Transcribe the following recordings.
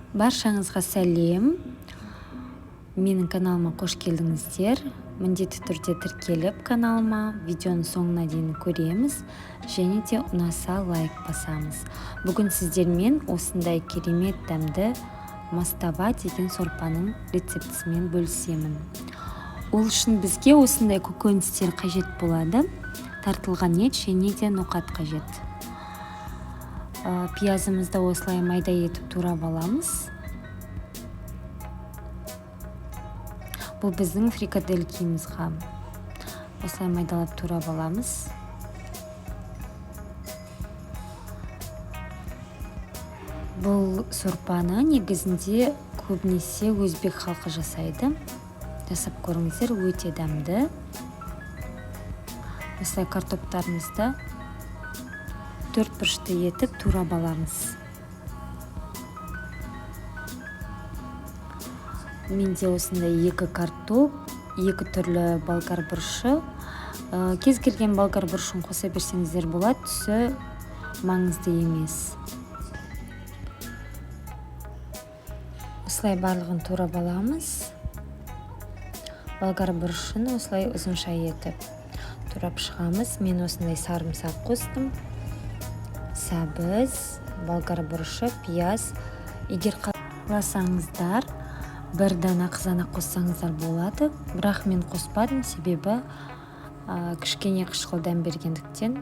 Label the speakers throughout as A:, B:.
A: Баршаңызға сәлем. Менің каналыма қош келдіңіздер. Міндетті түрде тіркеліп каналыма видеоның соңына дейін көреміз және де ұнаса лайк басамыз. Бүгін сіздермен осындай керемет дәмді мастава деген сорпаның рецептісімен бөлісемін. Ол үшін бізге осындай көкөністер қажет болады. Тартылған ет және де ноқат қажет. Пиязымызды осылай майда етіп турап аламыз. Бұл біздің фрикаделькимізға. Осылай майдалап турап аламыз. Бұл сорпаны негізінде көбінесе өзбек халқы жасайды. Жасап көріңіздер, өте дәмді. Осылай картоптарымызды 4 бұрышты етіп турап аламыз. Менде осындай 2 картоп, 2 түрлі болгар бұрышы. Кез келген болгар бұрышын қоса берсеңіздер болады, түсі маңызды емес. Осылай барлығын турап аламыз. Болгар бұрышын осылай ұзынша етіп турап шығамыз. Мен осындай сарымсақ қостым. Сәбіз, болгар бұрышы, пияз. Егер қаласаңыздар, бір дана қызанақ қоссаңыздар болады. Бірақ мен қоспадым, себебі кішкене қышқыл дәм бергендіктен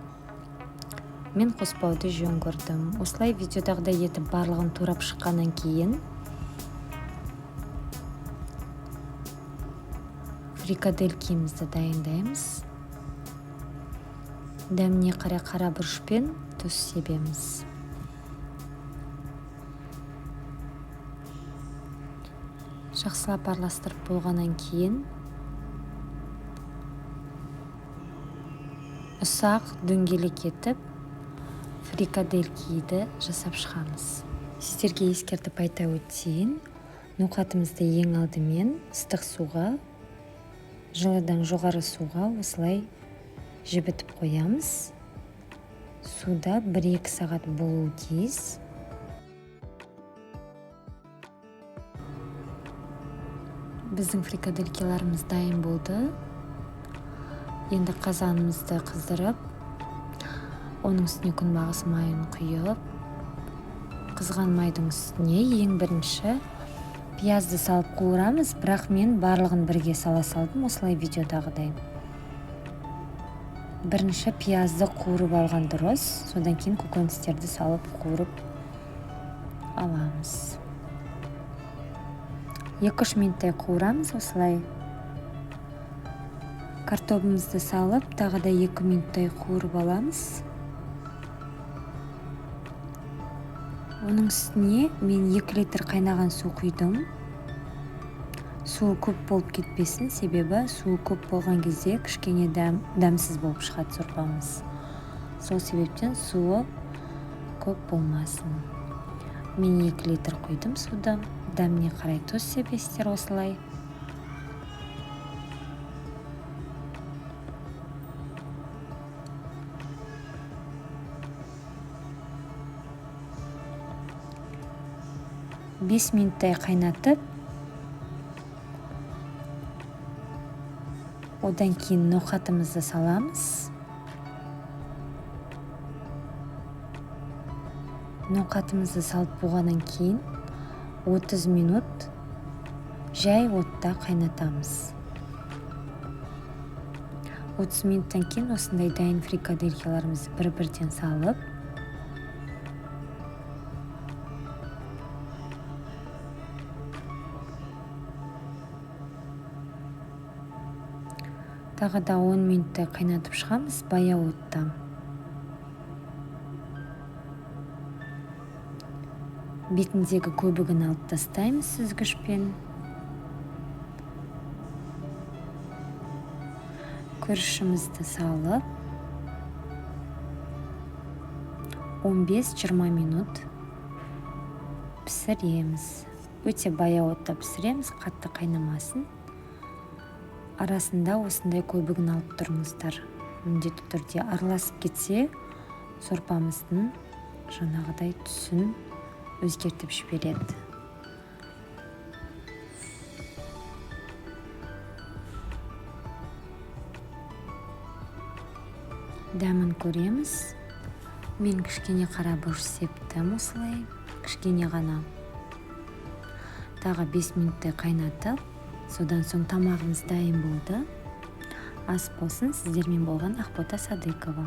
A: мен қоспауды жөн көрдім. Осылай видеодағыдай етіп барлығын турап шыққаннан кейін фрикаделькимізді дайындаймыз. Дәміне қарай қара бұрышпен тұз себеміз. Жақсылап араластырып болғаннан кейін ұсақ дөңгелек етіп фрикаделькиді жасап шығамыз. Сіздерге ескертіп айта өтейін, ноқатымызды ең алдымен ыстық суға, жылыдан жоғары суға осылай жібітіп қоямыз. Суда 1-2 сағат болуы тиіс. Біздің фрикаделькиларымыз дайын болды. Енді қазанымызды қыздырып, оның үстіне күнбағыс майын құйып, қызған майдың үстіне ең бірінші пиязды салып қуырамыз, бірақ мен барлығын бірге сала салдым, осылай видеодағыдай. Бірінші пиязды қуырып алған дұрыс, содан кейін көкөністерді салып қуырып аламыз. 2-3 минуттай қуырамыз, осылай. Картопымызды салып, тағы да 2 минуттай қуырып аламыз. Оның үстіне мен 2 литр қайнаған су құйдым. Суы көп болып кетпесін, себебі суы көп болған кезде кішкене дәмсіз болып шығады сорпамыз. Сол себептен суы көп болмасын. Мен 2 литр құйдым суды. Дәміне қарай тұз себесіздер осылай. Бес минуттай қайнатып, одан кейін ноқатымызды саламыз. Ноқатымызды салып болғаннан кейін 30 минут жай отта қайнатамыз. 30 минуттан кейін осындай дайын фрикаделькиларымызды бір-бірден салып, тағы да 10 минуттай қайнатып шығамыз баяу отта. Бетіндегі көбігін алып тастаймыз сүзгішпен. Күрішімізді салып 15-20 минут пісіреміз. Өте баяу отта пісіреміз, қатты қайнамасын. Арасында осындай көбігін алып тұрыңыздар. Міндетті түрде араласып кетсе, сорпамыздың жаңағыдай түсін өзгертіп жібереді. дәмін көреміз. Мен кішкене қара бұрыш септім осылай, кішкене ғана. Тағы 5 минуттай қайнатып, содан соң тамағымыз дайын болды. Ас болсын, сіздермен болған Ақбота Садыкова.